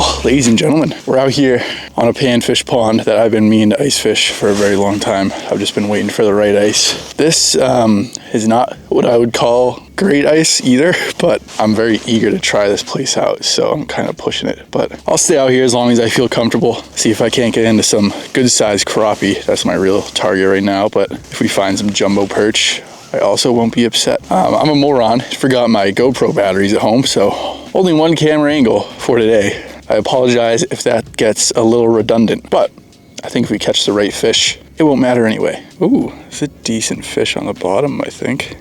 Well, ladies and gentlemen, we're out here on a panfish pond that I've been meaning to ice fish for a very long time. I've just been waiting for the right ice. This is not what I would call great ice either, but I'm very eager to try this place out, so I'm kind of pushing it. But I'll stay out here as long as I feel comfortable, see if I can't get into some good sized crappie. That's my real target right now, but if we find some jumbo perch, I also won't be upset. I'm a moron, forgot my GoPro batteries at home, so only one camera angle for today. I apologize if that gets a little redundant, but I think if we catch the right fish, it won't matter anyway. Ooh, it's a decent fish on the bottom, I think.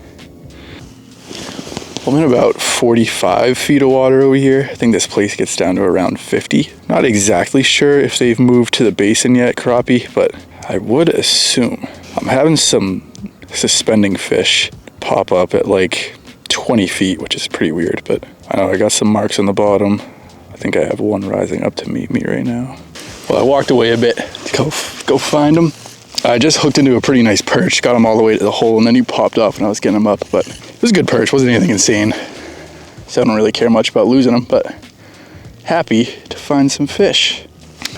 I'm in about 45 feet of water over here. I think this place gets down to around 50. Not exactly sure if they've moved to the basin yet, crappie, but I would assume. I'm having some suspending fish pop up at like 20 feet, which is pretty weird, but I know I got some marks on the bottom. I think I have one rising up to meet me right now. Well, I walked away a bit to go find him. I just hooked into a pretty nice perch, got him all the way to the hole, and then he popped off and I was getting him up, but it was a good perch, wasn't anything insane. So I don't really care much about losing him, but happy to find some fish.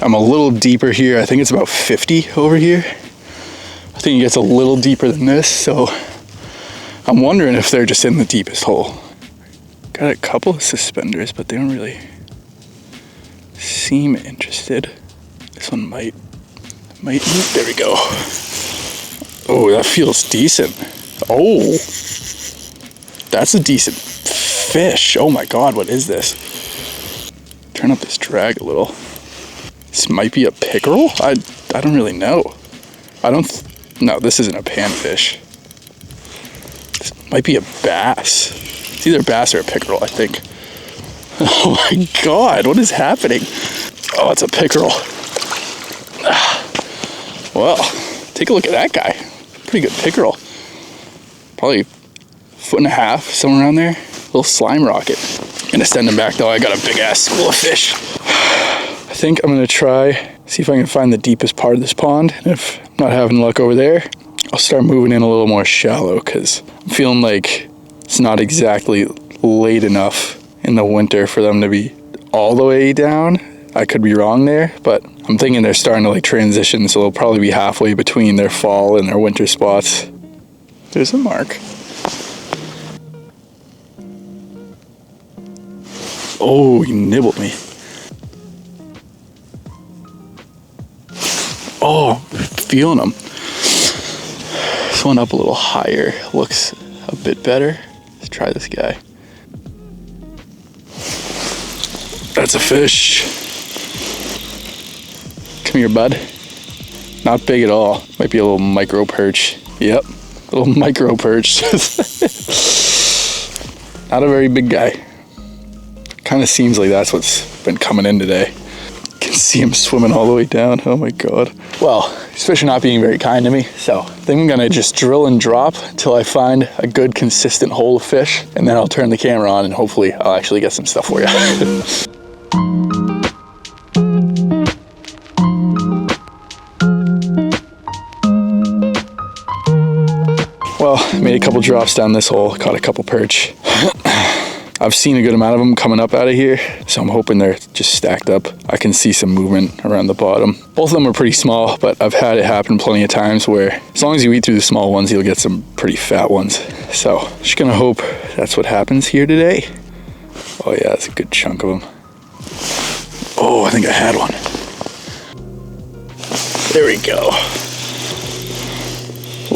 I'm a little deeper here. I think it's about 50 over here. I think it gets a little deeper than this, so I'm wondering if they're just in the deepest hole. Got a couple of suspenders, but they don't really seem interested. This one might, there we go. Oh, that feels decent. Oh, that's a decent fish. Oh my God, what is this? Turn up this drag a little. This might be a pickerel? I don't really know. No, this isn't a panfish. This might be a bass. It's either a bass or a pickerel, I think. Oh my God, what is happening? Oh, it's a pickerel. Well, take a look at that guy. Pretty good pickerel. Probably 1.5 feet, somewhere around there. Little slime rocket. Gonna send him back though, I got a big ass school of fish. I think I'm gonna try, see if I can find the deepest part of this pond. And if I'm not having luck over there, I'll start moving in a little more shallow, because I'm feeling like it's not exactly late enough in the winter for them to be all the way down. I could be wrong there, but I'm thinking they're starting to like transition, so they'll probably be halfway between their fall and their winter spots. There's a mark. Oh, he nibbled me. Oh, feeling him. This one up a little higher looks a bit better. Let's try this guy. That's a fish. Come here, bud. Not big at all. Might be a little micro perch. Yep, a little micro perch. Not a very big guy. Kind of seems like that's what's been coming in today. Can see him swimming all the way down. Oh my God. Well, these fish are not being very kind to me, so I think I'm gonna just drill and drop until I find a good consistent hole of fish, and then I'll turn the camera on and hopefully I'll actually get some stuff for you. Well, made a couple drops down this hole, caught a couple perch. I've seen a good amount of them coming up out of here, so I'm hoping they're just stacked up. I can see some movement around the bottom. Both of them are pretty small, but I've had it happen plenty of times where as long as you eat through the small ones, you'll get some pretty fat ones. So just gonna hope that's what happens here today. Oh yeah, that's a good chunk of them. Oh, I think I had one. There we go.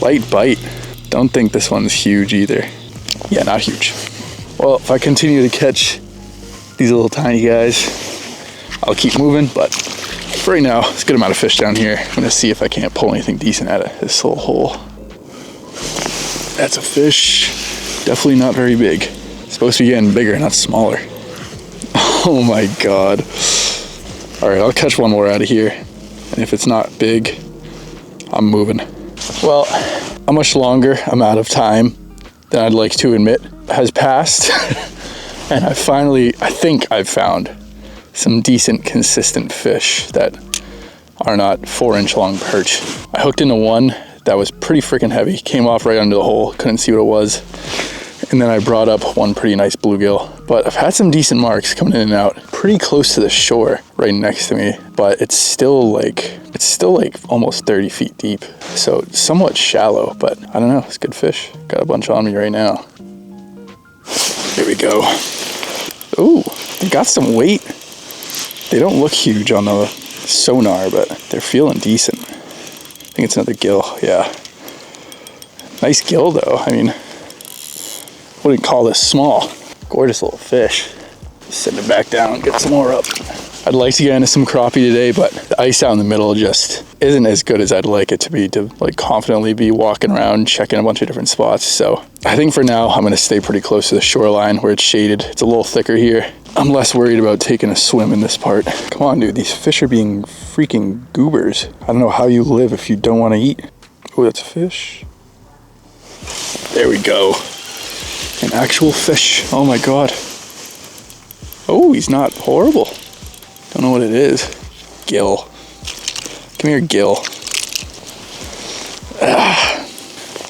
Light bite. Don't think this one's huge either. Yeah, not huge. Well, if I continue to catch these little tiny guys, I'll keep moving, but for right now, it's a good amount of fish down here. I'm gonna see if I can't pull anything decent out of this little hole. That's a fish. Definitely not very big. It's supposed to be getting bigger, not smaller. Oh my God. All right, I'll catch one more out of here. And if it's not big, I'm moving. Well, a much longer amount of time than I'd like to admit has passed. And I think I've found some decent, consistent fish that are not 4-inch long perch. I hooked into one that was pretty freaking heavy, came off right under the hole, couldn't see what it was. and then I brought up one pretty nice bluegill. But I've had some decent marks coming in and out, pretty close to the shore right next to me, but it's still like almost 30 feet deep. So somewhat shallow, but I don't know, it's good fish. Got a bunch on me right now. Here we go. Ooh, they got some weight. They don't look huge on the sonar, but they're feeling decent. I think it's another gill, yeah. Nice gill though, I mean, wouldn't call this small. Gorgeous little fish. Send it back down, get some more up. I'd like to get into some crappie today, but the ice out in the middle just isn't as good as I'd like it to be, to like confidently be walking around, checking a bunch of different spots. So I think for now, I'm gonna stay pretty close to the shoreline where it's shaded. It's a little thicker here. I'm less worried about taking a swim in this part. Come on, dude, these fish are being freaking goobers. I don't know how you live if you don't wanna eat. Oh, that's a fish. There we go. An actual fish, oh my God. Oh, he's not horrible. Don't know what it is. Gill. Come here, gill.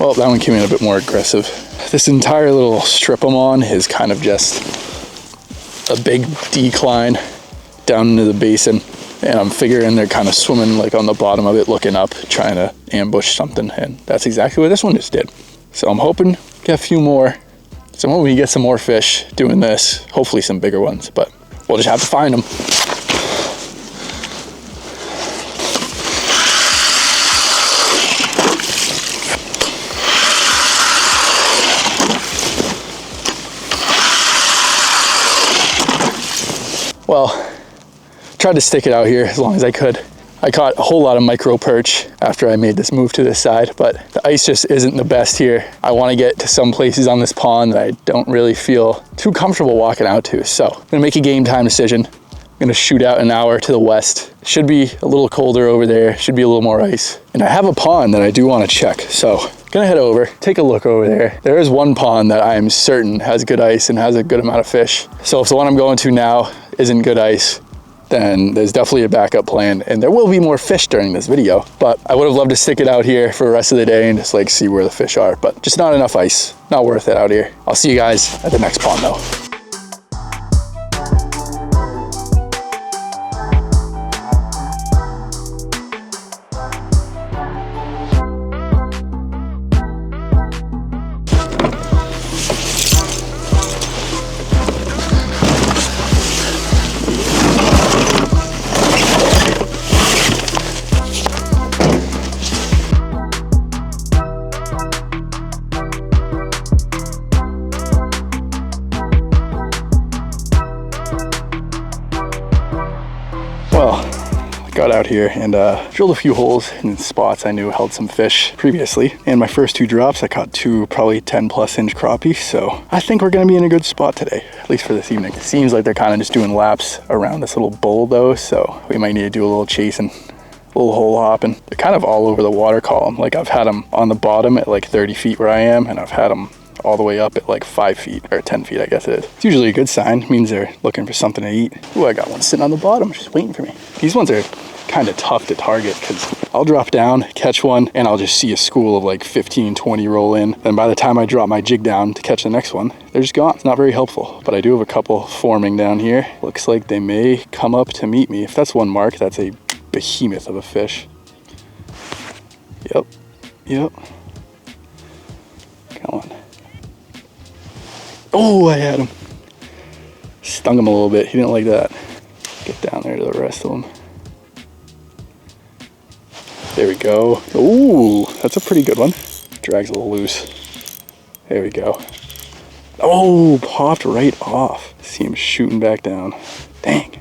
Well, that one came in a bit more aggressive. This entire little strip I'm on is kind of just a big decline down into the basin. And I'm figuring they're kind of swimming like on the bottom of it, looking up, trying to ambush something. And that's exactly what this one just did. So I'm hoping to get a few more. So I'm hoping we can get some more fish doing this. Hopefully some bigger ones, but we'll just have to find them. Well, tried to stick it out here as long as I could. I caught a whole lot of micro perch after I made this move to this side, but the ice just isn't the best here. I want to get to some places on this pond that I don't really feel too comfortable walking out to. So I'm gonna make a game time decision. I'm gonna shoot out an hour to the west. It should be a little colder over there, should be a little more ice. And I have a pond that I do want to check. So gonna head over, take a look over there. There is one pond that I am certain has good ice and has a good amount of fish. So if the one I'm going to now isn't good ice, then there's definitely a backup plan, and there will be more fish during this video. But I would have loved to stick it out here for the rest of the day and just like see where the fish are, but just not enough ice. Not worth it out here. I'll see you guys at the next pond though. Got out here and drilled a few holes in spots I knew held some fish previously. And my first two drops, I caught two probably 10+ inch crappie. So I think we're gonna be in a good spot today, at least for this evening. It seems like they're kind of just doing laps around this little bowl though. So we might need to do a little chasing, a little hole hopping. They're kind of all over the water column. Like I've had them on the bottom at like 30 feet where I am, and I've had them all the way up at like 5 feet or 10 feet, I guess it is. It's usually a good sign. It means they're looking for something to eat. Ooh, I got one sitting on the bottom, just waiting for me. These ones are kind of tough to target because I'll drop down, catch one, and I'll just see a school of like 15, 20 roll in. And by the time I drop my jig down to catch the next one, they're just gone. It's not very helpful, but I do have a couple forming down here. Looks like they may come up to meet me. If that's one mark, that's a behemoth of a fish. Yep, yep. Come on. Oh, I had him. Stung him a little bit. He didn't like that. Get down there to the rest of them. There we go. Ooh, that's a pretty good one. Drag's a little loose. There we go. Oh, popped right off. See him shooting back down. Dang.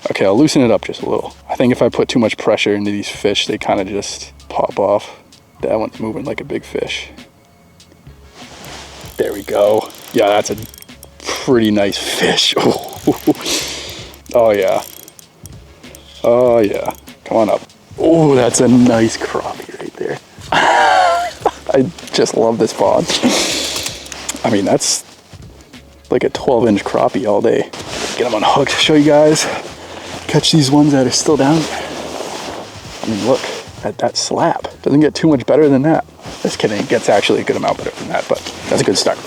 Okay, I'll loosen it up just a little. I think if I put too much pressure into these fish, they kind of just pop off. That one's moving like a big fish. There we go. Yeah, that's a pretty nice fish. Oh yeah. Oh yeah. Come on up. Oh, that's a nice crappie right there. I just love this pond. I mean, that's like a 12-inch crappie all day. Get them unhooked, show you guys. Catch these ones that are still down. I mean, look at that slap. Doesn't get too much better than that. Just kidding, it gets actually a good amount better than that, but that's a good start.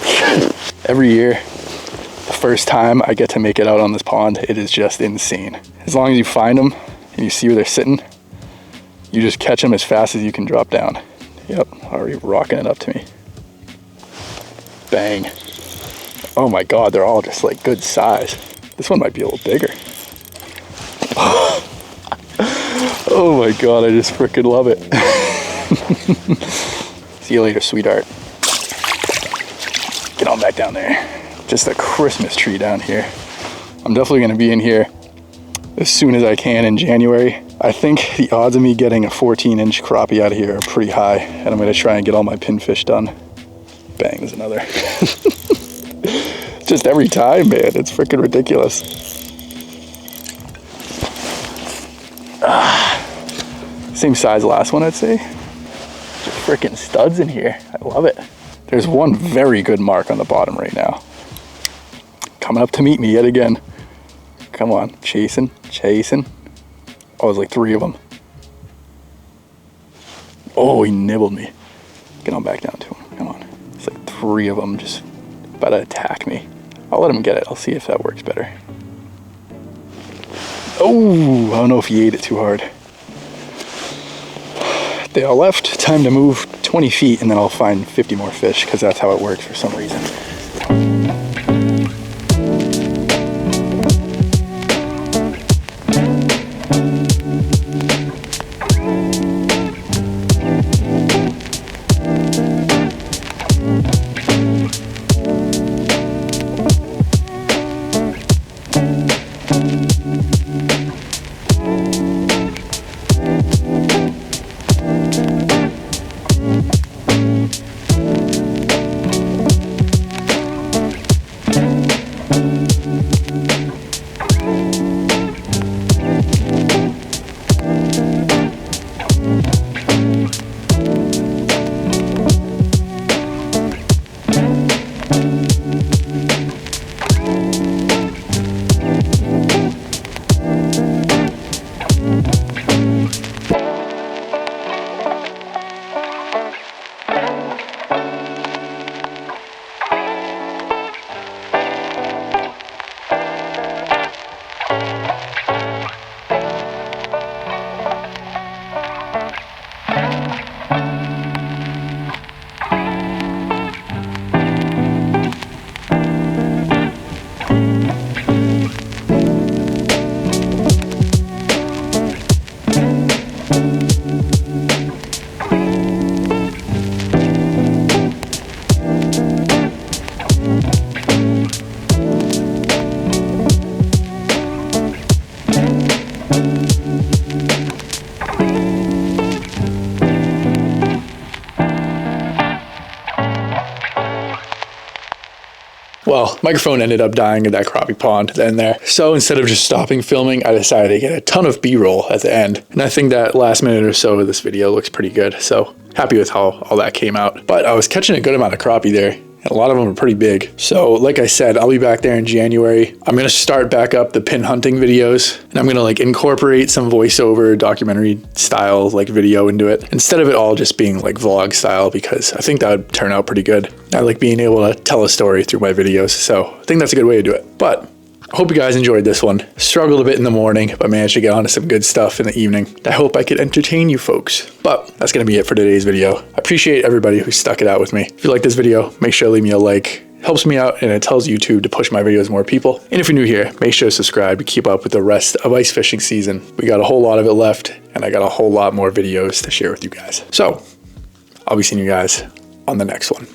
Every year, the first time I get to make it out on this pond, it is just insane. As long as you find them and you see where they're sitting, you just catch them as fast as you can drop down. Yep, already rocking it up to me. Bang. Oh my God, they're all just like good size. This one might be a little bigger. Oh my God, I just freaking love it. See you later, sweetheart. Get on back down there. Just a Christmas tree down here. I'm definitely gonna be in here as soon as I can in January. I think the odds of me getting a 14-inch crappie out of here are pretty high, and I'm gonna try and get all my pinfish done. Bang, there's another. Just every time, man, it's freaking ridiculous. Same size last one, I'd say. Just freaking studs in here. I love it. There's one very good mark on the bottom right now. Coming up to meet me yet again. Come on, chasing. Oh, there's like 3 of them. Oh, he nibbled me. Get on back down to him, come on. It's like 3 of them just about to attack me. I'll let him get it, I'll see if that works better. Oh, I don't know if he ate it too hard. They all left, time to move 20 feet and then I'll find 50 more fish because that's how it works for some reason. Well, microphone ended up dying in that crappie pond then there. So instead of just stopping filming, I decided to get a ton of B-roll at the end. And I think that last minute or so of this video looks pretty good. So happy with how all that came out. But I was catching a good amount of crappie there. And a lot of them are pretty big. So like I said, I'll be back there in January. I'm gonna start back up the pin hunting videos and I'm gonna like incorporate some voiceover documentary style like video into it instead of it all just being like vlog style, because I think that would turn out pretty good. I like being able to tell a story through my videos. So I think that's a good way to do it. But I hope you guys enjoyed this one. Struggled a bit in the morning, but managed to get onto some good stuff in the evening. I hope I could entertain you folks. But that's gonna be it for today's video. I appreciate everybody who stuck it out with me. If you like this video, make sure to leave me a like. It helps me out and it tells YouTube to push my videos to more people. And if you're new here, make sure to subscribe to keep up with the rest of ice fishing season. We got a whole lot of it left and I got a whole lot more videos to share with you guys. So I'll be seeing you guys on the next one.